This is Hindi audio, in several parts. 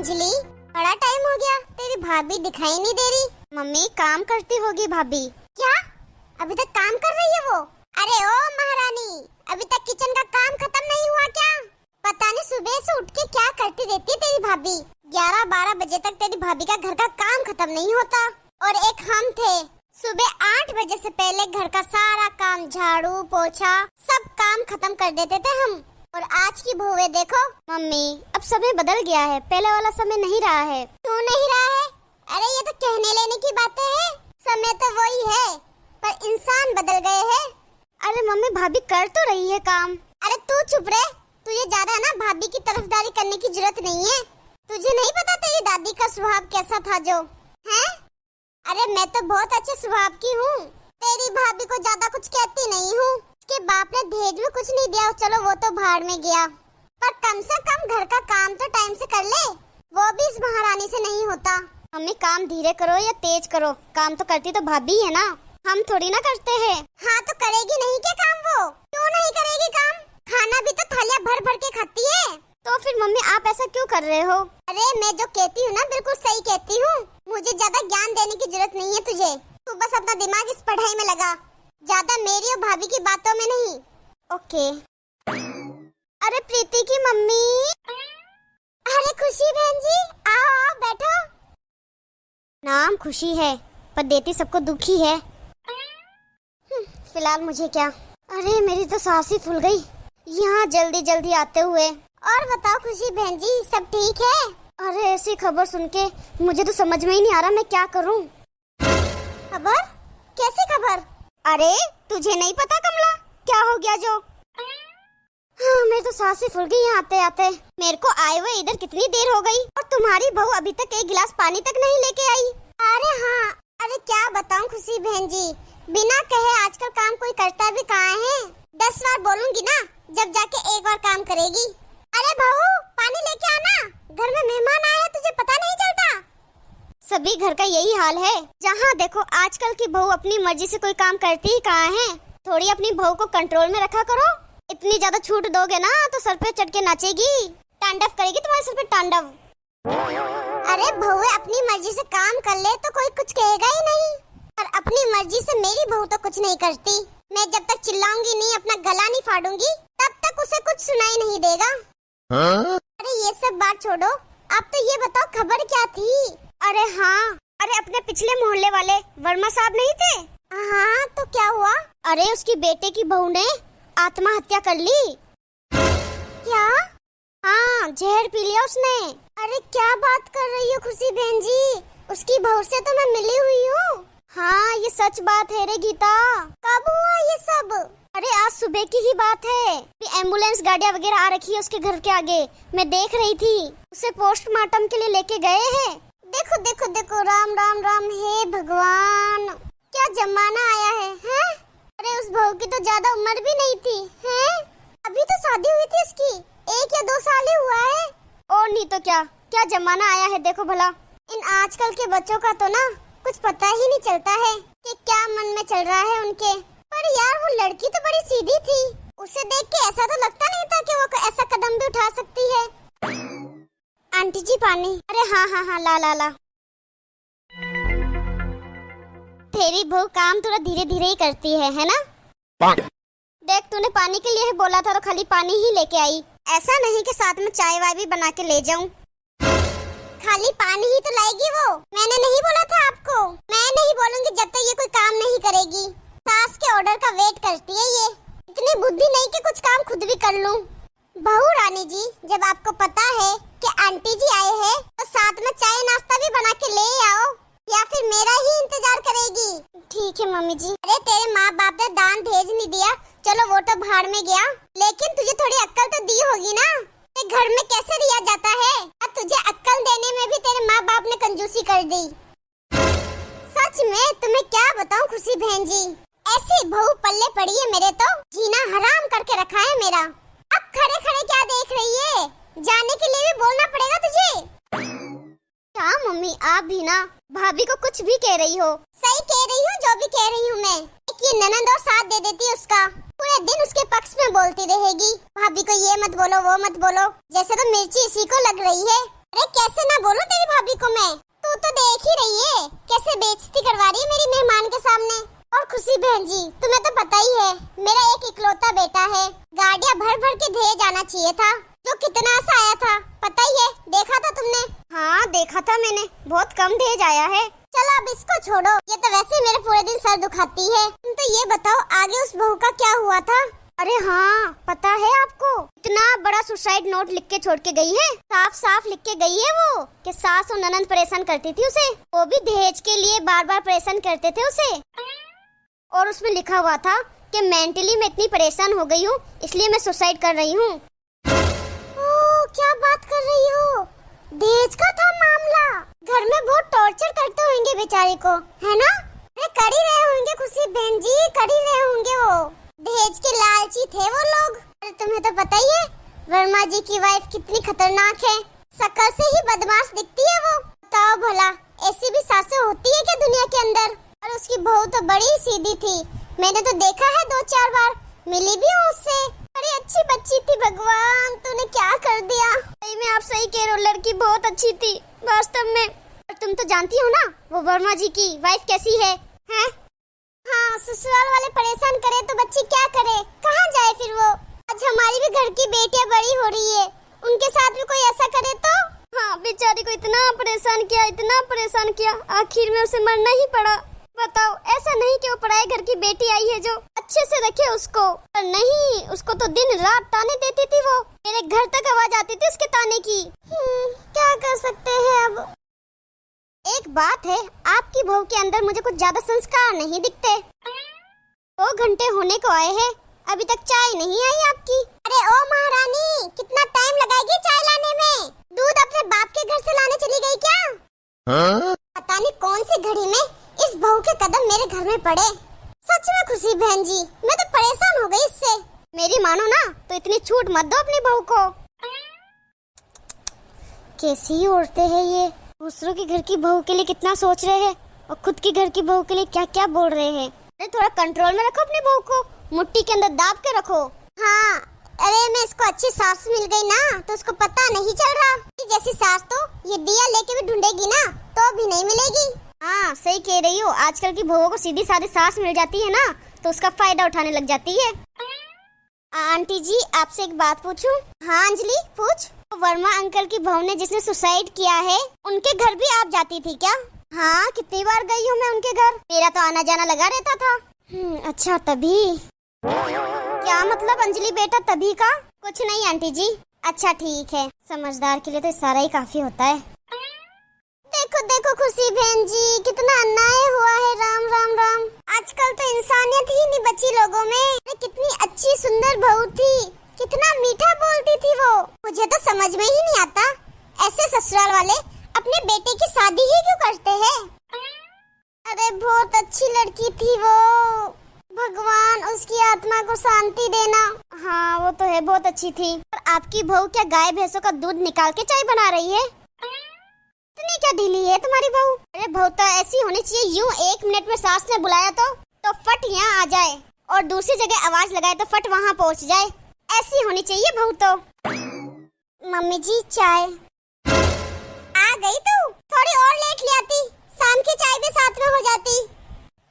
अंजलि, बड़ा टाइम हो गया, तेरी भाभी दिखाई नहीं दे रही। मम्मी काम करती होगी भाभी। क्या अभी तक काम कर रही है वो? अरे ओ महारानी, अभी तक किचन का काम खत्म नहीं हुआ क्या? पता नहीं सुबह से उठ के क्या करती रहती है तेरी भाभी। 11-12 बजे तक तेरी भाभी का घर का काम खत्म नहीं होता। और एक हम थे, सुबह 8 बजे से पहले घर का सारा काम, झाड़ू पोछा सब काम खत्म कर देते थे हम। और आज की बहुएं देखो। मम्मी अब समय बदल गया है, पहले वाला समय नहीं रहा है। क्यों नहीं रहा है? अरे ये तो कहने लेने की बातें हैं, समय तो वही है पर इंसान बदल गए हैं। अरे मम्मी भाभी कर तो रही है काम। अरे तू चुप रहे, तुझे ज्यादा ना भाभी की तरफदारी करने की जरूरत नहीं है। तुझे नहीं पता तेरी दादी का स्वभाव कैसा था जो है? अरे मैं तो बहुत अच्छे स्वभाव की हूँ, तेरी भाभी को ज्यादा कुछ कहती नहीं हूँ। उसके बाप ने दहेज में कुछ नहीं दिया, चलो वो तो भाड़ में गया, पर कम से कम घर का काम तो टाइम से कर ले, वो भी इस महारानी से नहीं होता। मम्मी काम धीरे करो या तेज करो, काम तो करती तो भाभी है ना, हम थोड़ी ना करते हैं। हाँ तो करेगी नहीं क्या काम वो? क्यों नहीं करेगी काम? खाना भी तो थालियाँ भर भर के खाती है। तो फिर मम्मी आप ऐसा क्यों कर रहे हो? अरे मैं जो कहती हूँ ना बिल्कुल सही कहती हूँ, मुझे ज्यादा ज्ञान देने की जरूरत नहीं है तुझे। तू बस अपना दिमाग इस पढ़ाई में लगा, ज्यादा मेरी और भाभी की बातों में नहीं। ओके। अरे प्रीति की मम्मी। अरे खुशी बहन जी, आओ आओ बैठो। नाम खुशी है पर देती सबको दुखी है। फिलहाल मुझे क्या। अरे मेरी तो सांस ही फूल गई यहाँ जल्दी जल्दी आते हुए। और बताओ खुशी बहन जी, सब ठीक है? अरे ऐसी खबर सुन के मुझे तो समझ में ही नहीं आ रहा मैं क्या करूं। खबर? कैसी खबर? अरे तुझे नहीं पता कमला क्या हो गया जो? हाँ मेरी तो सांस ही फूल गई यहाँ आते आते। मेरे को आए हुए इधर कितनी देर हो गई और तुम्हारी बहू अभी तक एक गिलास पानी तक नहीं लेके आई। अरे हाँ, अरे क्या बताऊं खुशी बहन जी, बिना कहे आजकल काम कोई करता भी कहाँ है। 10 बार बोलूंगी ना, जब जाके एक बार काम करेगी। अरे बहू पानी लेके आना, घर में मेहमान आए हैं, तुझे पता नहीं चलता? सभी घर का यही हाल है, जहाँ देखो आजकल की बहू अपनी मर्जी से कोई काम करती ही कहाँ है। थोड़ी अपनी बहू को कंट्रोल में रखा करो, इतनी ज्यादा छूट दोगे ना तो सर पे चढ़ के नाचेगी, तांडव करेगी तुम्हारे सर पे तांडव। अरे बहू अपनी मर्जी से काम कर ले तो कोई कुछ कहेगा ही नहीं, और अपनी मर्जी से मेरी बहू तो कुछ नहीं करती। मैं जब तक चिल्लाऊंगी नहीं, अपना गला नहीं फाड़ूंगी, तब तक उसे कुछ सुनाई नहीं देगा। हाँ? अरे ये सब बात छोड़ो, आप तो ये बताओ खबर क्या थी? अरे हाँ, अरे अपने पिछले मोहल्ले वाले वर्मा साहब नहीं थे? हाँ तो क्या हुआ? अरे उसकी बेटे की बहू ने आत्महत्या कर ली। क्या? हाँ जहर पी लिया उसने। अरे क्या बात कर रही हो खुशी बहन जी, उसकी बहू से तो मैं मिली हुई हूँ। हाँ ये सच बात है रे गीता। कब हुआ ये सब? अरे आज सुबह की ही बात है, एम्बुलेंस गाड़ियाँ वगैरह आ रखी है उसके घर के आगे, मैं देख रही थी। उसे पोस्टमार्टम के लिए लेके गए हैं। देखो देखो देखो, राम राम राम, हे भगवान क्या जमाना आया है? अरे उस बहू की तो ज्यादा उम्र भी नहीं थी है, अभी तो शादी हुई थी उसकी, 1 या 2 साल ही हुआ है। और नहीं तो क्या, क्या जमाना आया है देखो भला। इन आजकल के बच्चों का तो ना कुछ पता ही नहीं चलता है कि क्या मन में चल रहा है उनके। पर यार वो लड़की तो बड़ी सीधी थी, उसे देख के ऐसा तो लगता नहीं था कि वो ऐसा कदम भी उठा सकती है। आंटी जी पानी। अरे हाँ हाँ हाँ ला ला ला। तेरी बहू काम थोड़ा धीरे धीरे ही करती है ना? देख तूने पानी के लिए ही बोला था तो खाली पानी ही लेके आई, ऐसा नहीं कि साथ में चाय वाय भी बना के ले जाऊं। खाली पानी ही तो लाएगी वो, मैंने नहीं बोला था आपको? मैं नहीं बोलूंगी जब तक ये कोई काम नहीं करेगी। सास के ऑर्डर का वेट करती है ये, इतनी बुद्धि नहीं कि कुछ काम खुद भी कर लूं। बहू रानी जी, जब आपको पता है कि आंटी जी आए हैं तो साथ में चाय नाश्ता भी बना के ले आओ, या फिर मेरा ही इंतजार करेगी? ठीक है मम्मी जी। अरे तेरे माँ बाप ने दान दहेज नहीं दिया, चलो वो तो भाड़ में गया, लेकिन तुझे थोड़ी अक्ल तो दी होगी ना कि घर में कैसे रिया जाता है। और तुझे अक्ल देने में भी तेरे माँ बाप ने कंजूसी कर दी। सच में तुम्हें क्या बताऊं खुशी बहन जी, ऐसी बहू पल्ले पड़ी है मेरे, तो जीना हराम करके रखा है मेरा। अब खड़े खड़े क्या देख रही है, जाने के लिए भी बोलना पड़ेगा तुझे। क्या मम्मी आप भी ना भाभी को कुछ भी कह रही हो? सही कह रही हूँ, जो भी कह रही हूँ मैं। एक ये ननद और साथ दे देती है उसका, पूरे दिन उसके पक्ष में बोलती रहेगी, भाभी को ये मत बोलो वो मत बोलो, जैसे तो मिर्ची इसी को लग रही है। अरे कैसे ना बोलूं तेरी भाभी को मैं, तू तो देख ही रही है कैसे बेइज्जती करवा रही है मेरी मेहमान के सामने। और खुशी बहन जी, तुम्हें तो पता ही है मेरा एक इकलौता बेटा है, गाड़ियाँ भर भर के दहेज आना चाहिए था, जो कितना सा आया था पता ही है, देखा था तुमने? हाँ देखा था मैंने, बहुत कम दहेज आया है। चलो अब इसको छोड़ो, ये तो वैसे मेरे पूरे दिन सर दुखाती है। तुम तो ये बताओ आगे उस बहू का क्या हुआ था? अरे हाँ पता है आपको, इतना बड़ा सुसाइड नोट लिख के छोड़ के गई है, साफ साफ लिख के गई है वो कि सास और ननंद परेशान करती थी उसे, वो भी दहेज के लिए बार बार परेशान करते थे उसे। और उसमें लिखा हुआ था कि मेंटली मैं इतनी परेशान हो गई हूँ इसलिए मैं सुसाइड कर रही हूँ। क्या बात कर रही हो? दहेज का था मामला, घर में बहुत टॉर्चर करते होंगे बेचारे को, है ना? अरे कर ही रहे होंगे खुशी बहन जी, कर ही रहे होंगे वो, दहेज के लालची थे वो लोग। अरे तुम्हें तो पता ही है वर्मा जी की वाइफ कितनी खतरनाक है, शक्ल से ही बदमाश दिखती है वो। बताओ भला ऐसी भी सासें होती है क्या दुनिया के अंदर? और उसकी बहू तो बड़ी सीधी थी, मैंने तो देखा है 2-4 बार, मिली भी हूँ उससे। अरे अच्छी बच्ची थी, भगवान तूने क्या कर दिया। सही में आप सही कह रहे हो, लड़की बहुत अच्छी थी वास्तव में। और तुम तो जानती हो ना वो वर्मा जी की वाइफ कैसी है, हैं? हाँ ससुराल वाले परेशान करे तो बच्ची क्या करे, कहाँ जाए फिर वो? आज हमारी भी घर की बेटियां बड़ी हो रही है, उनके साथ भी कोई ऐसा करे तो? हाँ बेचारी को इतना परेशान किया, आखिर में उसे मरना ही पड़ा। बताओ, ऐसा नहीं कि वो पराये घर की बेटी आई है जो अच्छे से रखे उसको, पर नहीं, उसको तो दिन रात ताने देती थी वो, मेरे घर तक आवाज आती थी उसके ताने की। क्या कर सकते हैं अब। एक बात है, आपकी बहू के अंदर मुझे कुछ ज्यादा संस्कार नहीं दिखते। 2 घंटे होने को आए हैं, अभी तक चाय नहीं आई आपकी। अरे ओ महारानी, कितना टाइम लगाएगी चाय लाने में? दूध अपने बाप के घर से लाने चली गई क्या? हाँ? पता नहीं कौन सी घड़ी में इस बहू के कदम मेरे घर में पड़े। सच में खुशी बहन जी, मैं तो परेशान हो गई इससे। मेरी मानो ना तो इतनी छूट मत दो अपनी बहू को। कैसी औरतें हैं ये, दूसरों के घर की बहू के लिए कितना सोच रहे हैं और खुद की घर की बहू के लिए क्या क्या बोल रहे हैं। अरे थोड़ा कंट्रोल में रखो अपनी बहू को, मुट्ठी के अंदर दाब के रखो। हाँ अरे मैं इसको अच्छी सास मिल गई ना तो उसको पता नहीं चल रहा, जैसी सास तो ये दिया लेके भी ढूंढेगी ना तो भी नहीं मिलेगी। हाँ सही कह रही हो, आजकल की बहुओं को सीधी सादी सास मिल जाती है ना तो उसका फायदा उठाने लग जाती है। आंटी जी आपसे एक बात पूछूं? हाँ अंजलि पूछ। वर्मा अंकल की बहू ने जिसने सुसाइड किया है उनके घर भी आप जाती थी क्या? हाँ कितनी बार गई हूँ मैं उनके घर, मेरा तो आना जाना लगा रहता था। अच्छा तभी। क्या मतलब अंजलि बेटा तभी का? कुछ नहीं आंटी जी। अच्छा ठीक है, समझदार के लिए तो सारा ही काफी होता है। देखो देखो खुशी बहन जी, कितना अन्याय हुआ है। राम राम राम, आजकल तो इंसानियत ही नहीं बची लोगों में। कितनी अच्छी सुंदर बहू थी, कितना मीठा बोलती थी वो। मुझे तो समझ में ही नहीं आता ऐसे ससुराल वाले अपने बेटे की शादी ही क्यों करते हैं। अरे बहुत अच्छी लड़की थी वो, भगवान उसकी आत्मा को शांति देना। हाँ वो तो है, बहुत अच्छी थी। पर आपकी बहू क्या गाय भैंसों का दूध निकाल के चाय बना रही है? इतनी क्या ढीली है तुम्हारी बहू? अरे बहू तो ऐसी होनी चाहिए, यूं 1 मिनट में सास ने बुलाया तो फट यहाँ आ जाए और दूसरी जगह आवाज लगाए तो फट वहाँ पहुँच जाए, ऐसी होनी चाहिए बहू तो। मम्मी जी चाय आ गई तू? थोड़ी और लेट ले आती, शाम की चाय भी साथ में हो जाती।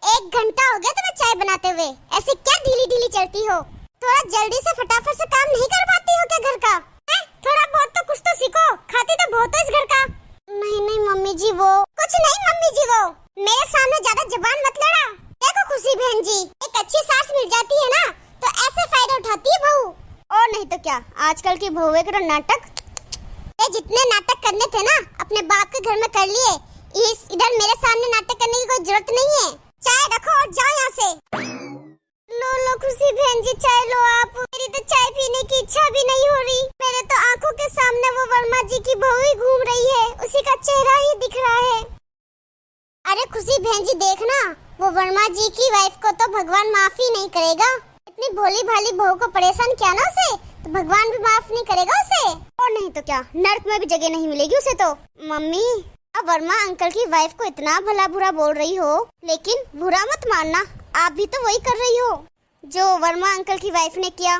1 घंटा हो गया तुम्हें चाय बनाते हुए, ऐसे क्या ढीली ढीली चलती हो? थोड़ा जल्दी से फटाफट से काम नहीं कर पाती हो क्या घर का? थोड़ा बहुत तो कुछ तो सीखो, खाती तो बहुत हो इस घर का। नहीं मम्मी जी वो कुछ नहीं, मम्मी जी वो मेरे सामने ज्यादा जुबान मत लड़ा। देखो खुशी बहन जी, एक अच्छी सास मिल जाती है ना तो ऐसे फायदा उठाती है बहू, और नहीं तो क्या। आजकल की बहुएं का नाटक, जितने नाटक करने थे ना अपने बाप के घर में कर लिए, इधर मेरे सामने नाटक करने की कोई जरूरत नहीं है। चाय रखो और जाओ यहाँ से। लो खुशी बहन जी चाय लो आप, मेरी तो चाय पीने की इच्छा भी नहीं हो रही। मेरे तो आंखों के सामने वो वर्मा जी की बहू ही घूम रही है, उसी का चेहरा ही दिख रहा है। अरे खुशी बहन जी देखना, वो वर्मा जी की वाइफ को तो भगवान माफ ही नहीं करेगा। इतनी भोली भाली बहू को परेशान किया ना उसे, तो भगवान भी माफ नहीं करेगा उसे, और नहीं तो क्या नर्क में भी जगह नहीं मिलेगी उसे तो। मम्मी अब वर्मा अंकल की वाइफ को इतना भला बुरा बोल रही हो, लेकिन बुरा मत मानना, आप भी तो वही कर रही हो जो वर्मा अंकल की वाइफ ने किया।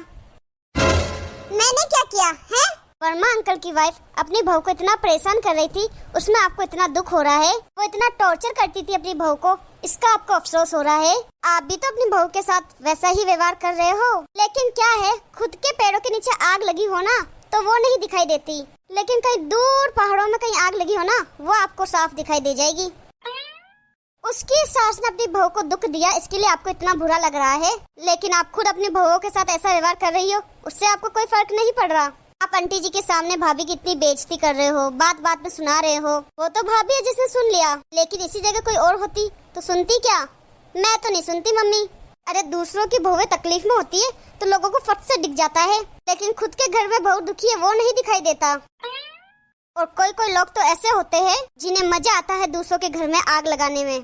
मैंने क्या किया है? वर्मा अंकल की वाइफ अपनी बहू को इतना परेशान कर रही थी, उसमें आपको इतना दुख हो रहा है। वो इतना टॉर्चर करती थी अपनी बहू को, इसका आपको अफसोस हो रहा है। आप भी तो अपनी बहू के साथ वैसा ही व्यवहार कर रहे हो। लेकिन क्या है, खुद के पैरों के नीचे आग लगी हो ना तो वो नहीं दिखाई देती, लेकिन कहीं दूर पहाड़ों में कहीं आग लगी हो ना, वो आपको साफ दिखाई दे जाएगी। उसकी सास ने अपनी बहू को दुख दिया, इसके लिए आपको इतना बुरा लग रहा है, लेकिन आप खुद अपनी बहू के साथ ऐसा व्यवहार कर रही हो, उससे आपको कोई फर्क नहीं पड़ रहा। आप आंटी जी के सामने भाभी की इतनी बेइज्जती कर रहे हो, बात बात में सुना रहे हो। वो तो भाभी है जिसने सुन लिया, लेकिन इसी जगह कोई और होती तो सुनती क्या? मैं तो नहीं सुनती मम्मी। अरे दूसरों की बहुएं तकलीफ में होती है तो लोगों को फट से दिख जाता है, लेकिन खुद के घर में बहू दुखी है वो नहीं दिखाई देता। और कोई कोई लोग तो ऐसे होते हैं जिन्हें मजा आता है दूसरों के घर में आग लगाने में,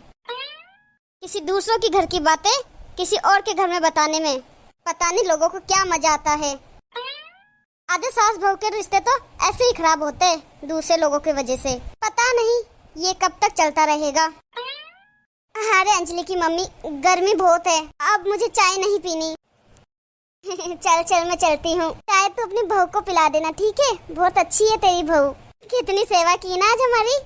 किसी दूसरों की घर की बातें किसी और के घर में बताने में। पता नहीं लोगों को क्या मजा आता है। आधे सास बहू के रिश्ते तो ऐसे ही खराब होते हैं दूसरे लोगों की वजह से। पता नहीं ये कब तक चलता रहेगा। अरे अंजलि की मम्मी, गर्मी बहुत है, अब मुझे चाय नहीं पीनी। चल चल मैं चलती हूँ, चाय तो अपनी बहू को पिला देना, ठीक है? बहुत अच्छी है तेरी बहू, कितनी सेवा की ना आज हमारी।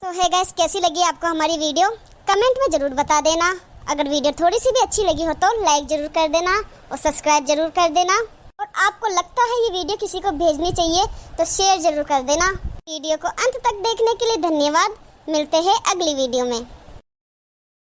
तो है गाइस, कैसी लगी आपको हमारी वीडियो? कमेंट में जरूर बता देना। अगर वीडियो थोड़ी सी भी अच्छी लगी हो तो लाइक जरूर कर देना और सब्सक्राइब जरूर कर देना। और आपको लगता है ये वीडियो किसी को भेजनी चाहिए तो शेयर जरूर कर देना। वीडियो को अंत तक देखने के लिए धन्यवाद। मिलते हैं अगली वीडियो में।